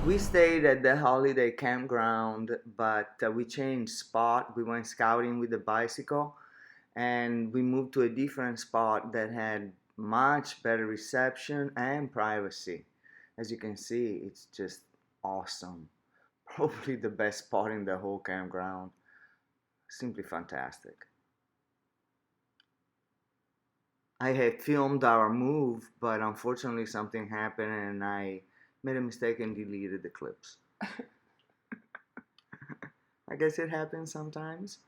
We stayed at the holiday campground, but we changed spot. We went scouting with the bicycle, and we moved to a different spot that had much better reception and privacy. As you can see, it's just awesome. Probably the best spot in the whole campground. Simply fantastic. I had filmed our move, but unfortunately something happened and I made a mistake and deleted the clips. I guess it happens sometimes.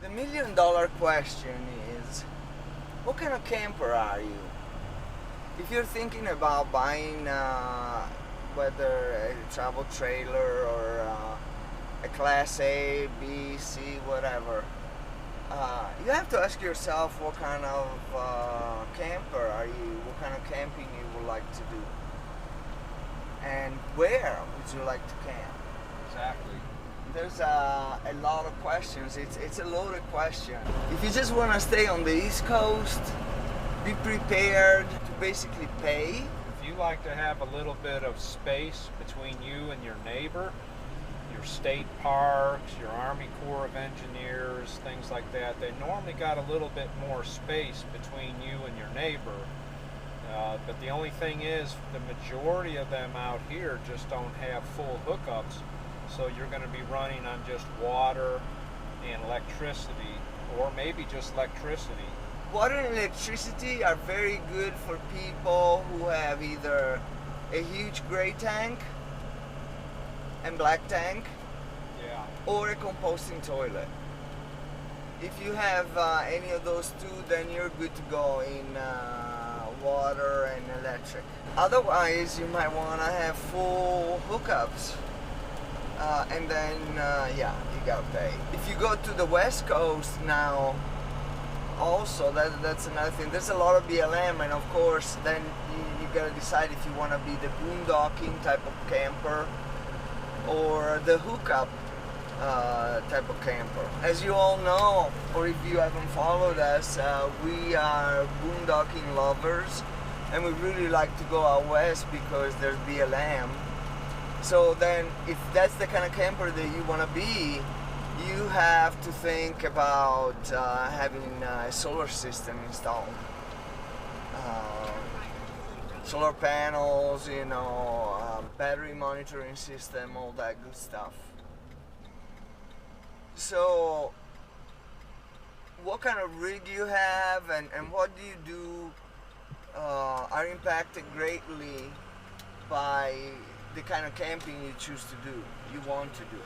The $1 million question is, what kind of camper are you? If you're thinking about buying whether a travel trailer or a class A, B, C, whatever, you have to ask yourself what kind of camper are you, what kind of camping you would like to do, and where would you like to camp? Exactly. There's a lot of questions. It's a loaded question. If you just want to stay on the East Coast, be prepared to basically pay. If you like to have a little bit of space between you and your neighbor, your state parks, your Army Corps of Engineers, things like that, they normally got a little bit more space between you and your neighbor. But the only thing is, the majority of them out here just don't have full hookups. So you're going to be running on just water and electricity, or maybe just electricity. Water and electricity are very good for people who have either a huge gray tank and black tank, Yeah. or a composting toilet. If you have any of those two, then you're good to go in water and electric. Otherwise, you might want to have full hookups. And then, yeah, you gotta pay. If you go to the West Coast now, also, that's another thing. There's a lot of BLM, and of course, then you gotta decide if you want to be the boondocking type of camper or the hookup type of camper. As you all know, or if you haven't followed us, we are boondocking lovers, and we really like to go out west because there's BLM. So then, if that's the kind of camper that you want to be, you have to think about having a solar system installed. Solar panels, battery monitoring system, all that good stuff. So, what kind of rig you have and what do you do are impacted greatly by the kind of camping you choose to do, you want to do.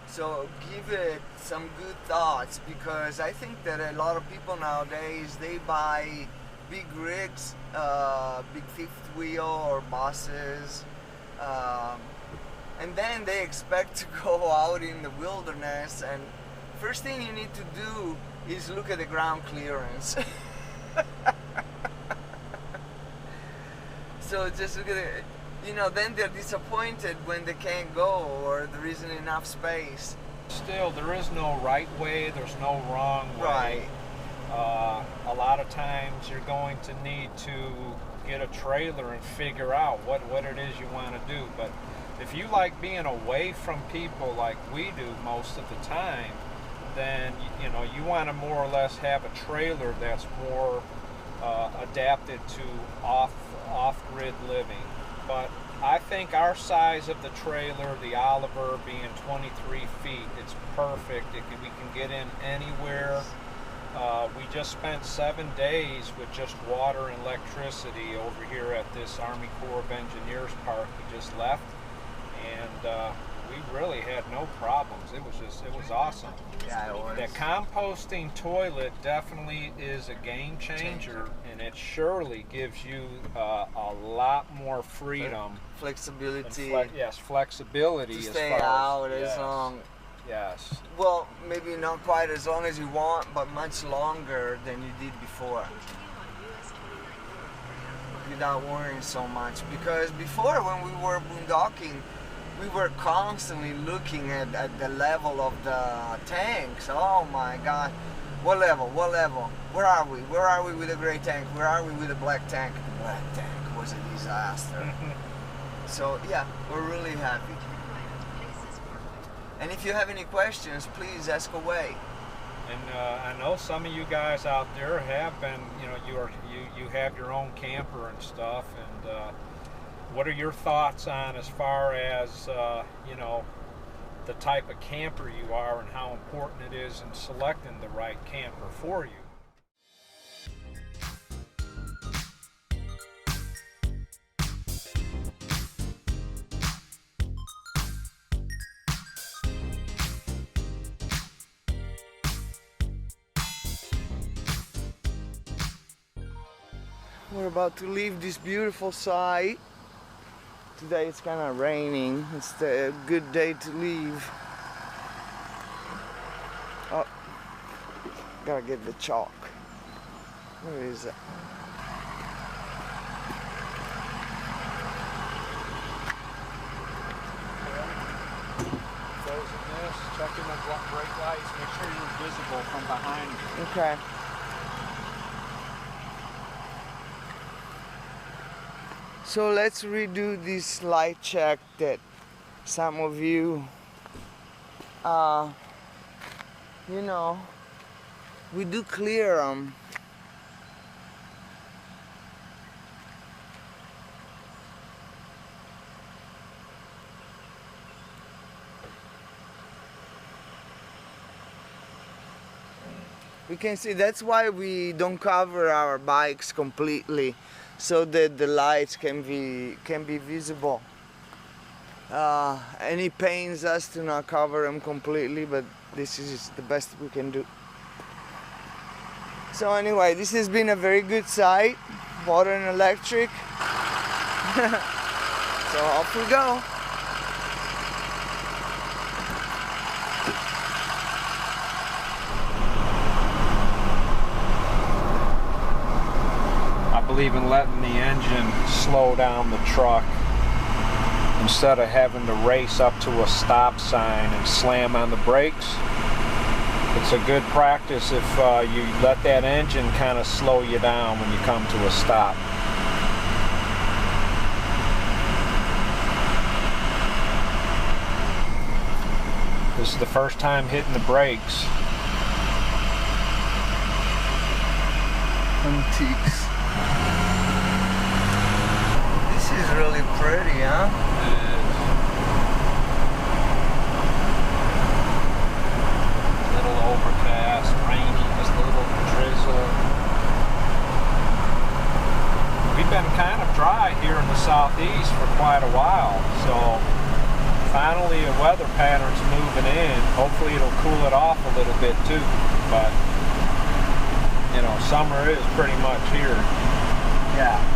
So give it some good thoughts, because I think that a lot of people nowadays, they buy big rigs, big fifth wheel or buses, and then they expect to go out in the wilderness, and first thing you need to do is look at the ground clearance. So just look at it, then they're disappointed when they can't go or there isn't enough space. Still, there is no right way, there's no wrong way. Right. A lot of times you're going to need to get a trailer and figure out what it is you want to do. But if you like being away from people like we do most of the time, then you want to more or less have a trailer that's more adapted to off-grid living. But I think our size of the trailer, the Oliver being 23 feet, it's perfect. We can get in anywhere. We just spent 7 days with just water and electricity over here at this Army Corps of Engineers park we just left, and we really had no problems. It was awesome. Yeah, it was. The composting toilet definitely is a game changer, and it surely gives you a lot more freedom. Flexibility. Yes, flexibility. To as stay far out as, as long. Yes. Well, maybe not quite as long as you want, but much longer than you did before. Without worrying so much. Because before, when we were boondocking, we were constantly looking at the level of the tanks. Oh my God. What level? What level? Where are we? Where are we with the gray tank? Where are we with the black tank? The black tank was a disaster. So yeah, we're really happy. And if you have any questions, please ask away. And I know some of you guys out there have been, you have your own camper and stuff. And what are your thoughts on as far as the type of camper you are and how important it is in selecting the right camper for you? We're about to leave this beautiful site. Today it's kind of raining. It's a good day to leave. Oh, gotta get the chalk. Where is it? Closing this, checking the brake lights, make sure you're visible from behind you. Okay. So let's redo this light check that some of you, we do clear them. We can see, that's why we don't cover our bikes completely, so that the lights can be visible. And it pains us to not cover them completely, but this is the best we can do. So anyway, this has been a very good site, water and electric. So off we go. Believe in letting the engine slow down the truck instead of having to race up to a stop sign and slam on the brakes. It's a good practice if you let that engine kind of slow you down when you come to a stop. This is the first time hitting the brakes. Antiques. This is really pretty, huh? It is. A little overcast, rainy, just a little drizzle. We've been kind of dry here in the southeast for quite a while. So finally the weather pattern's moving in. Hopefully it'll cool it off a little bit too. But you know, summer is pretty much here. Yeah.